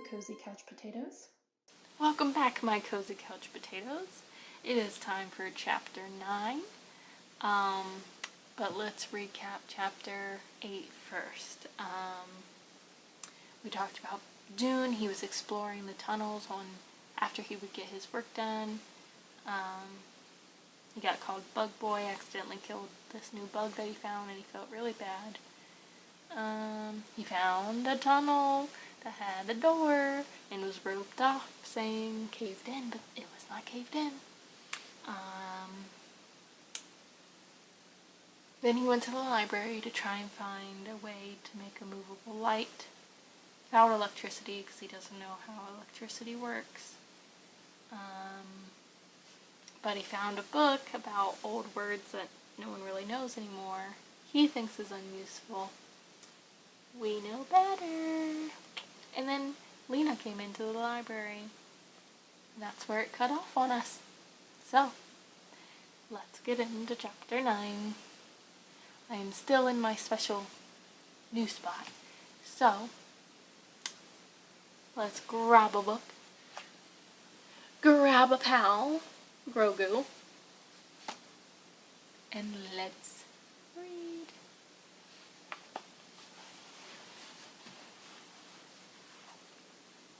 Cozy Couch Potatoes. Welcome back, my Cozy Couch Potatoes. It is time for Chapter 9. But let's recap Chapter 8 first. We talked about Doon. He was exploring the tunnels after he would get his work done. He got called Bug Boy, accidentally killed this new bug that he found, and he felt really bad. He found a tunnel that had a door and was roped off saying caved in, but it was not caved in. Then he went to the library to try and find a way to make a movable light without electricity, because he doesn't know how electricity works. But he found a book about old words that no one really knows anymore. He thinks is unuseful. We know better. And then Lina came into the library. And that's where it cut off on us. So, let's get into Chapter 9. I am still in my special new spot. So, let's grab a book. Grab a pal, Grogu. And let's read.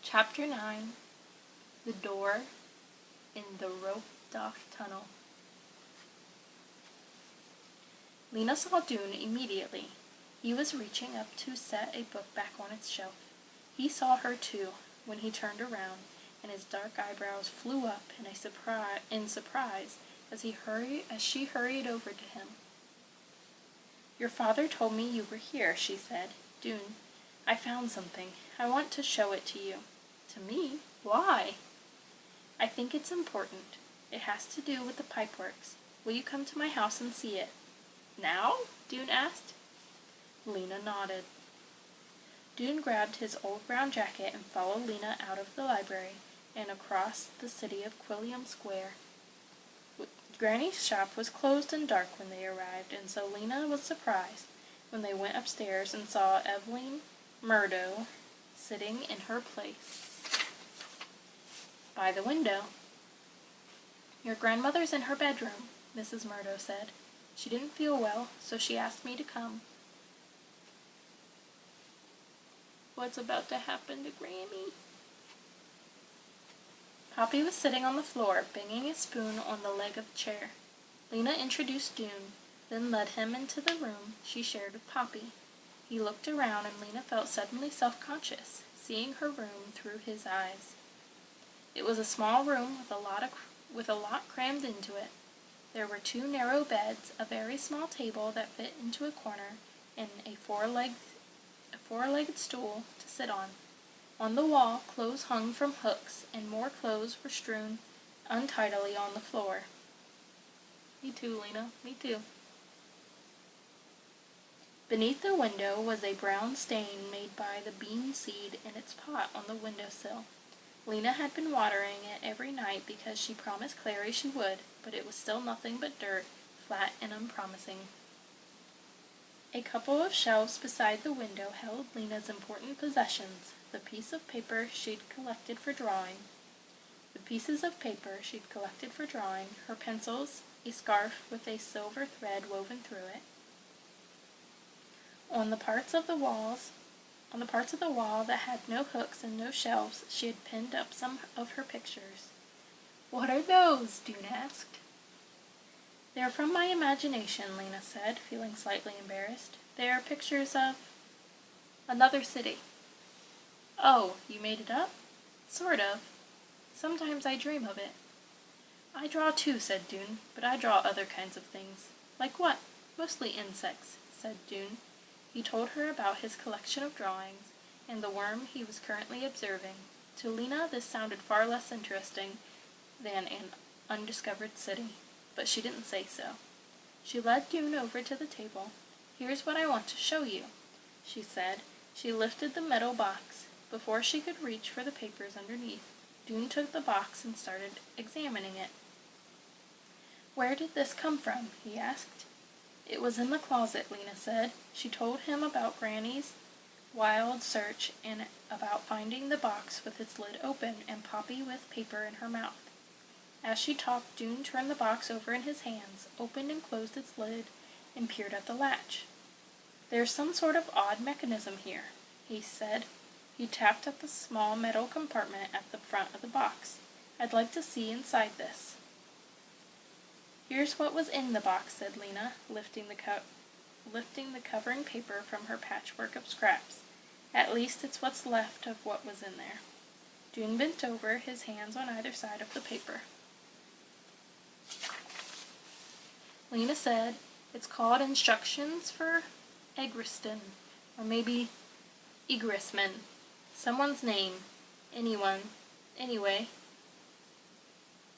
Chapter 9, The Door in the Roped-Off Tunnel. Lina saw Doon immediately. He was reaching up to set a book back on its shelf. He saw her too, when he turned around, and his dark eyebrows flew up in surprise as she hurried over to him. "Your father told me you were here," she said. "Doon, I found something. I want to show it to you." "To me? Why?" "I think it's important. It has to do with the pipeworks. Will you come to my house and see it?" "Now?" Doon asked. Lina nodded. Doon grabbed his old brown jacket and followed Lina out of the library and across the city of Quilliam Square. Granny's shop was closed and dark when they arrived, and so Lina was surprised when they went upstairs and saw Evelyn Murdo sitting in her place by the window. "Your grandmother's in her bedroom," Mrs. Murdo said. "She didn't feel well, so she asked me to come." What's about to happen to Granny? Poppy was sitting on the floor, banging a spoon on the leg of a chair. Lina introduced Doon, then led him into the room she shared with Poppy. He looked around, and Lina felt suddenly self-conscious, seeing her room through his eyes. It was a small room with a lot crammed into it. There were 2 narrow beds, a very small table that fit into a corner, and a four-legged stool to sit on. On the wall, clothes hung from hooks, and more clothes were strewn untidily on the floor. "Me too, Lina, me too." Beneath the window was a brown stain made by the bean seed in its pot on the windowsill. Lina had been watering it every night because she promised Clary she would, but it was still nothing but dirt, flat and unpromising. A couple of shelves beside the window held Lina's important possessions, the piece of paper she'd collected for drawing, her pencils, a scarf with a silver thread woven through it. On the parts of the wall that had no hooks and no shelves, she had pinned up some of her pictures. "What are those?" Doon asked. "They're from my imagination," Lina said, feeling slightly embarrassed. "They are pictures of another city." "Oh, you made it up?" "Sort of. Sometimes I dream of it." "I draw too," said Doon, "but I draw other kinds of things." "Like what?" "Mostly insects," said Doon. He told her about his collection of drawings, and the worm he was currently observing. To Lina this sounded far less interesting than an undiscovered city, but she didn't say so. She led Doon over to the table. "Here's what I want to show you," she said. She lifted the metal box. Before she could reach for the papers underneath, Doon took the box and started examining it. "Where did this come from?" he asked. "It was in the closet," Lina said. She told him about Granny's wild search and about finding the box with its lid open and Poppy with paper in her mouth. As she talked, Doon turned the box over in his hands, opened and closed its lid, and peered at the latch. "There's some sort of odd mechanism here," he said. He tapped at the small metal compartment at the front of the box. "I'd like to see inside this." "Here's what was in the box," said Lina, lifting the covering paper from her patchwork of scraps. "At least it's what's left of what was in there." Doon bent over, his hands on either side of the paper. Lina said, "It's called Instructions for Egriston, or maybe Egrisman. Someone's name. Anyway.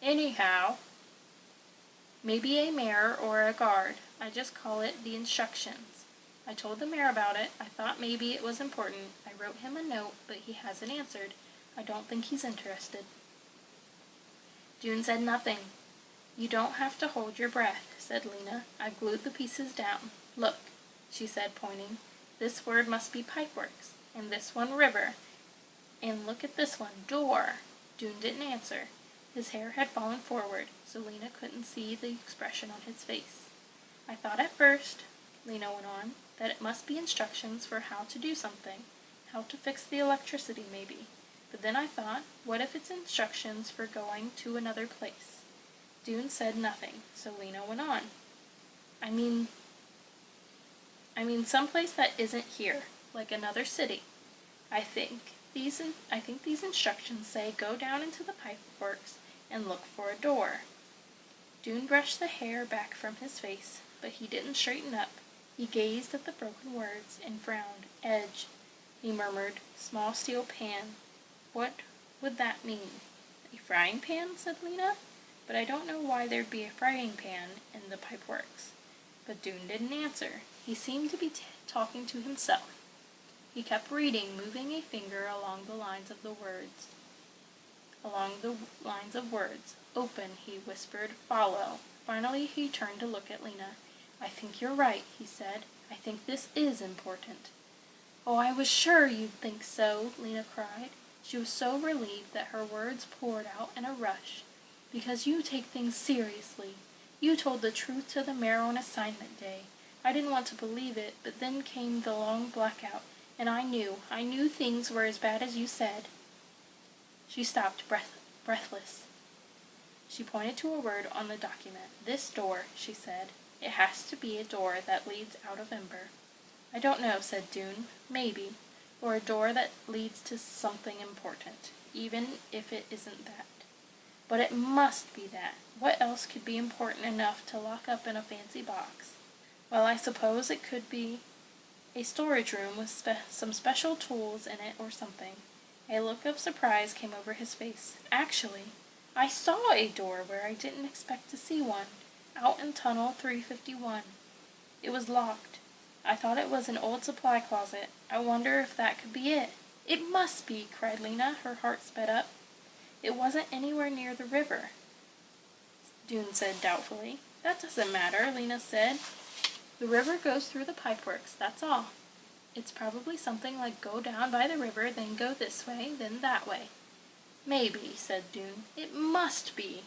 Anyhow. Maybe a mayor or a guard. I just call it the instructions. I told the mayor about it. I thought maybe it was important. I wrote him a note, but he hasn't answered. I don't think he's interested." Doon said nothing. "You don't have to hold your breath," said Lina. "I glued the pieces down. Look," she said, pointing. "This word must be pipeworks, and this one river. And look at this one, door." Doon didn't answer. His hair had fallen forward, so Lina couldn't see the expression on his face. "I thought at first," Lina went on, "that it must be instructions for how to do something, how to fix the electricity maybe. But then I thought, what if it's instructions for going to another place?" Doon said nothing, so Lina went on. I mean someplace that isn't here, like another city. I think these instructions say go down into the pipeworks and look for a door." Doon brushed the hair back from his face, but he didn't straighten up. He gazed at the broken words and frowned. "Edge," he murmured. "Small steel pan. What would that mean?" "A frying pan?" said Lina. "But I don't know why there'd be a frying pan in the pipeworks." But Doon didn't answer. He seemed to be talking to himself. He kept reading, moving a finger along the lines of words. "Open," he whispered. "Follow." Finally he turned to look at Lina. "I think you're right," he said. "I think this is important." "Oh, I was sure you'd think so," Lina cried. She was so relieved that her words poured out in a rush. "Because you take things seriously. You told the truth to the mayor on assignment day. I didn't want to believe it, but then came the long blackout, and I knew things were as bad as you said." She stopped, breathless. She pointed to a word on the document. "This door," she said. "It has to be a door that leads out of Ember." "I don't know," said Doon. "Maybe. Or a door that leads to something important, even if it isn't that. But it must be that. What else could be important enough to lock up in a fancy box?" "Well, I suppose it could be a storage room with some special tools in it or something." A look of surprise came over his face. "Actually, I saw a door where I didn't expect to see one, out in Tunnel 351. It was locked. I thought it was an old supply closet. I wonder if that could be it." "It must be!" cried Lina, her heart sped up. "It wasn't anywhere near the river," Doon said doubtfully. "That doesn't matter," Lina said. "The river goes through the pipeworks, that's all. It's probably something like go down by the river, then go this way, then that way." "Maybe," said Doon. "It must be!"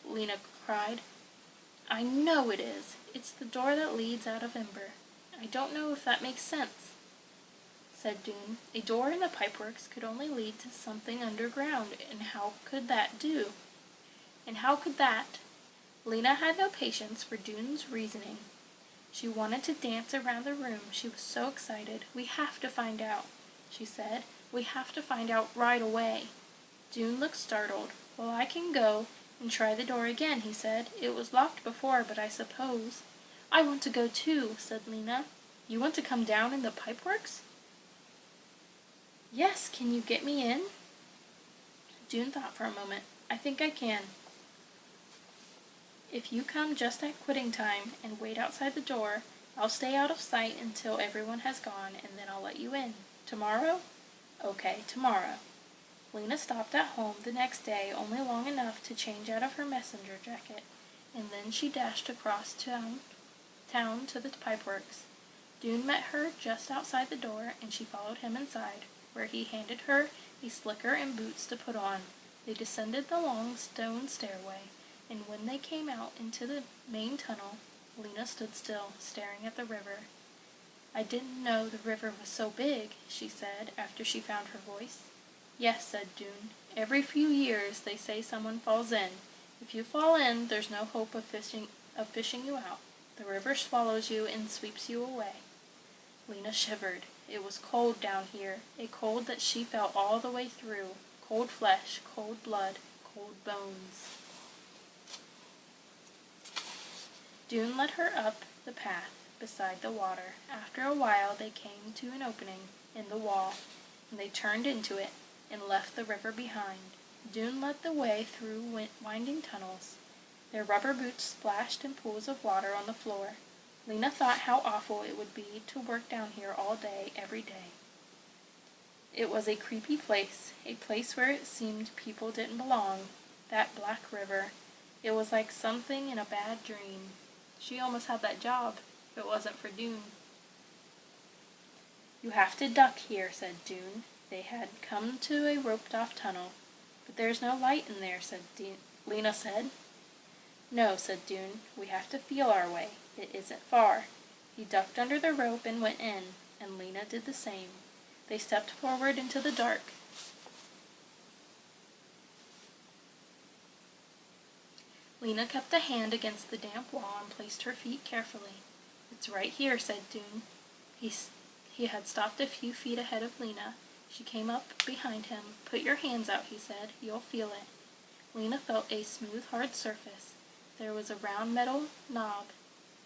Lina cried. "I know it is. It's the door that leads out of Ember. I don't know if that makes sense," said Doon. "A door in the pipeworks could only lead to something underground, and how could that? Lina had no patience for Doon's reasoning. She wanted to dance around the room. She was so excited. "We have to find out," she said. "We have to find out right away." Doon looked startled. "Well, I can go and try the door again," he said. "It was locked before, but I suppose—" "I want to go too," said Lina. "You want to come down in the pipeworks?" "Yes, can you get me in?" Doon thought for a moment. "I think I can. If you come just at quitting time and wait outside the door, I'll stay out of sight until everyone has gone, and then I'll let you in. Tomorrow?" "Okay, tomorrow." Lina stopped at home the next day only long enough to change out of her messenger jacket, and then she dashed across town to the pipeworks. Doon met her just outside the door, and she followed him inside, where he handed her a slicker and boots to put on. They descended the long stone stairway, and when they came out into the main tunnel, Lina stood still, staring at the river. "I didn't know the river was so big," she said, after she found her voice. "Yes," said Doon. "Every few years they say someone falls in. If you fall in, there's no hope of fishing you out. The river swallows you and sweeps you away." Lina shivered. It was cold down here, a cold that she felt all the way through. Cold flesh, cold blood, cold bones. Doon led her up the path beside the water. After a while they came to an opening in the wall, and they turned into it and left the river behind. Doon led the way through winding tunnels. Their rubber boots splashed in pools of water on the floor. Lina thought how awful it would be to work down here all day, every day. It was a creepy place, a place where it seemed people didn't belong. That black river, it was like something in a bad dream. She almost had that job, if it wasn't for Doon. "You have to duck here," said Doon. They had come to a roped-off tunnel. "But there's no light in there," Lina said. "No," said Doon. "We have to feel our way. It isn't far." He ducked under the rope and went in, and Lina did the same. They stepped forward into the dark. Lina kept a hand against the damp wall and placed her feet carefully. "It's right here," said Doon. He had stopped a few feet ahead of Lina. She came up behind him. "Put your hands out," he said. "You'll feel it." Lina felt a smooth, hard surface. There was a round metal knob,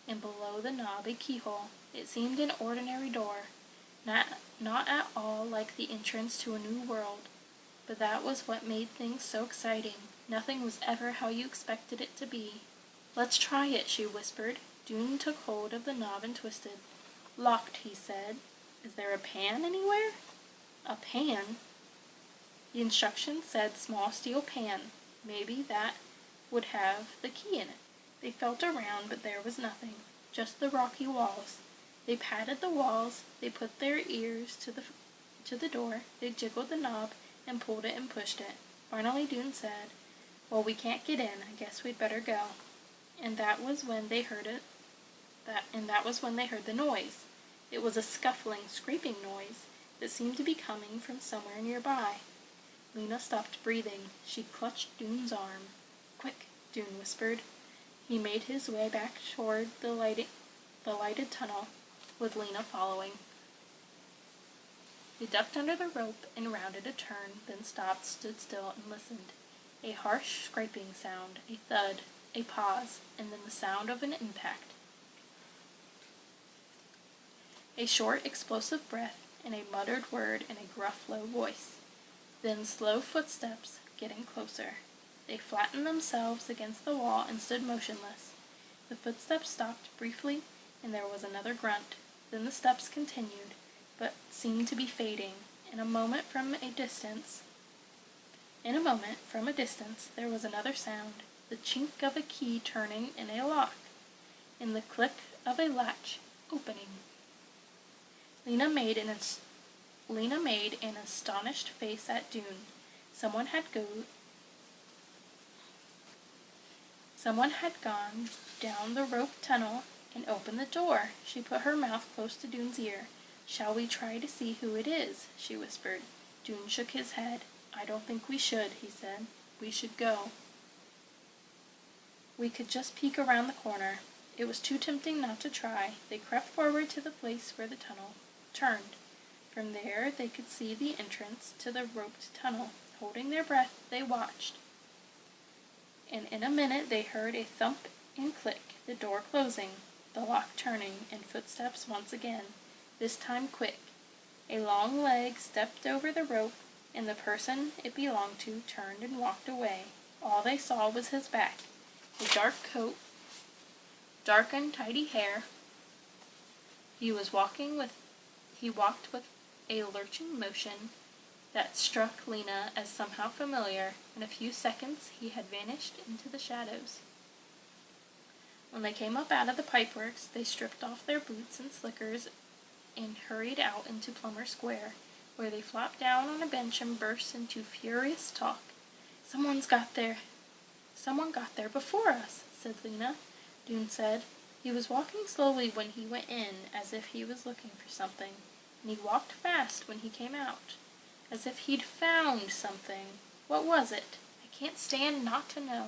and below the knob a keyhole. It seemed an ordinary door, not at all like the entrance to a new world. But that was what made things so exciting. Nothing was ever how you expected it to be. "Let's try it," she whispered. Doon took hold of the knob and twisted. "Locked," he said. "Is there a pan anywhere?" "A pan?" The instructions said small steel pan. Maybe that would have the key in it. They felt around, but there was nothing. Just the rocky walls. They patted the walls. They put their ears to the door. They jiggled the knob and pulled it and pushed it. Finally Doon said, "Well, we can't get in. I guess we'd better go." And that was when they heard the noise. It was a scuffling, scraping noise that seemed to be coming from somewhere nearby. Lina stopped breathing. She clutched Doon's arm. "Quick," Doon whispered. He made his way back toward the lighted tunnel, with Lina following. They ducked under the rope and rounded a turn, then stopped, stood still, and listened. A harsh scraping sound, a thud, a pause, and then the sound of an impact. A short, explosive breath, and a muttered word in a gruff, low voice. Then slow footsteps, getting closer. They flattened themselves against the wall and stood motionless. The footsteps stopped briefly, and there was another grunt. Then the steps continued, but seemed to be fading. In a moment, from a distance, there was another sound, the chink of a key turning in a lock, and the click of a latch opening. Lina made an astonished face at Doon. Someone had gone down the rope tunnel and opened the door. She put her mouth close to Doon's ear. "Shall we try to see who it is?" she whispered. Doon shook his head. "I don't think we should," he said. "We should go. We could just peek around the corner." It was too tempting not to try. They crept forward to the place where the tunnel turned. From there they could see the entrance to the roped tunnel. Holding their breath, they watched. And in a minute they heard a thump and click, the door closing, the lock turning, and footsteps once again, this time quick. A long leg stepped over the rope, and the person it belonged to turned and walked away. All they saw was his back, a dark coat, dark untidy hair. He walked with a lurching motion that struck Lina as somehow familiar. In a few seconds he had vanished into the shadows. When they came up out of the pipeworks, they stripped off their boots and slickers and hurried out into Plumber Square, where they flopped down on a bench and burst into furious talk. Someone got there before us, said Lina. Doon said. He was walking slowly when he went in, as if he was looking for something, and he walked fast when he came out, as if he'd found something. What was it? I can't stand not to know.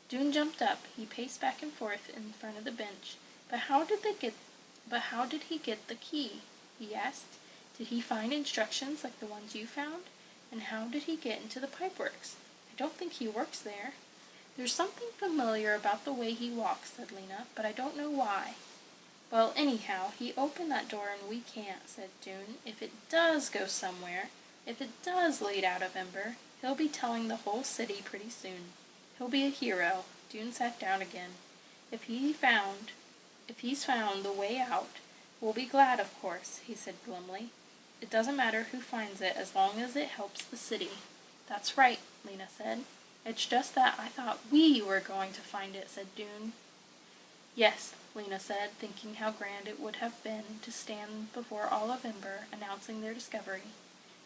Doon jumped up. He paced back and forth in front of the bench. But how did he get the key? He asked. Did he find instructions like the ones you found? And how did he get into the pipeworks? I don't think he works there. There's something familiar about the way he walks, said Lina, but I don't know why. Well, anyhow, he opened that door and we can't, said Doon. If it does go somewhere, if it does lead out of Ember, he'll be telling the whole city pretty soon. He'll be a hero. Doon sat down again. If he's found the way out, we'll be glad, of course, he said glumly. It doesn't matter who finds it as long as it helps the city. That's right, Lina said. It's just that I thought we were going to find it, said Doon. Yes, Lina said, thinking how grand it would have been to stand before all of Ember, announcing their discovery.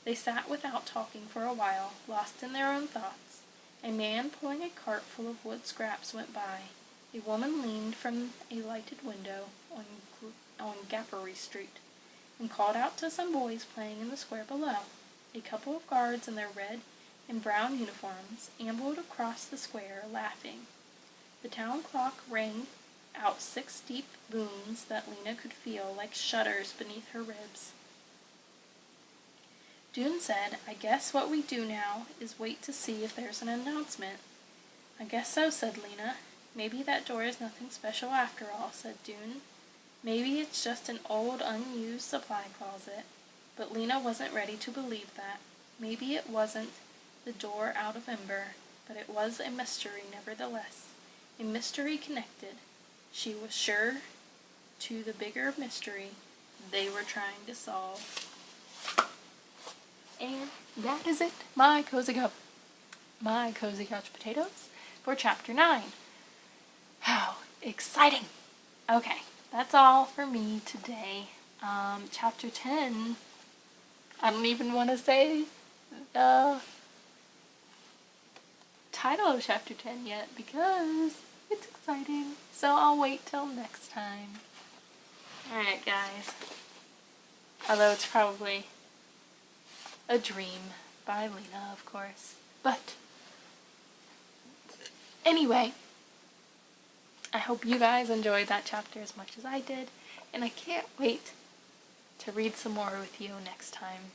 They sat without talking for a while, lost in their own thoughts. A man pulling a cart full of wood scraps went by. A woman leaned from a lighted window on Gappery Street and called out to some boys playing in the square below. A couple of guards in their red and brown uniforms ambled across the square, laughing. The town clock rang out 6 deep booms that Lina could feel like shudders beneath her ribs. Doon said, I guess what we do now is wait to see if there's an announcement. I guess so, said Lina. Maybe that door is nothing special after all, said Doon. Maybe it's just an old, unused supply closet. But Lina wasn't ready to believe that. Maybe it wasn't the door out of Ember, but it was a mystery nevertheless. A mystery connected, she was sure, to the bigger mystery they were trying to solve. And that is it, my cozy couch potatoes, for chapter 9. How exciting! Okay, that's all for me today. Chapter 10, I don't even want to say the title of chapter 10 yet because it's exciting. So I'll wait till next time. Alright, guys. Although it's probably a dream by Lina, of course. But anyway, I hope you guys enjoyed that chapter as much as I did, and I can't wait to read some more with you next time.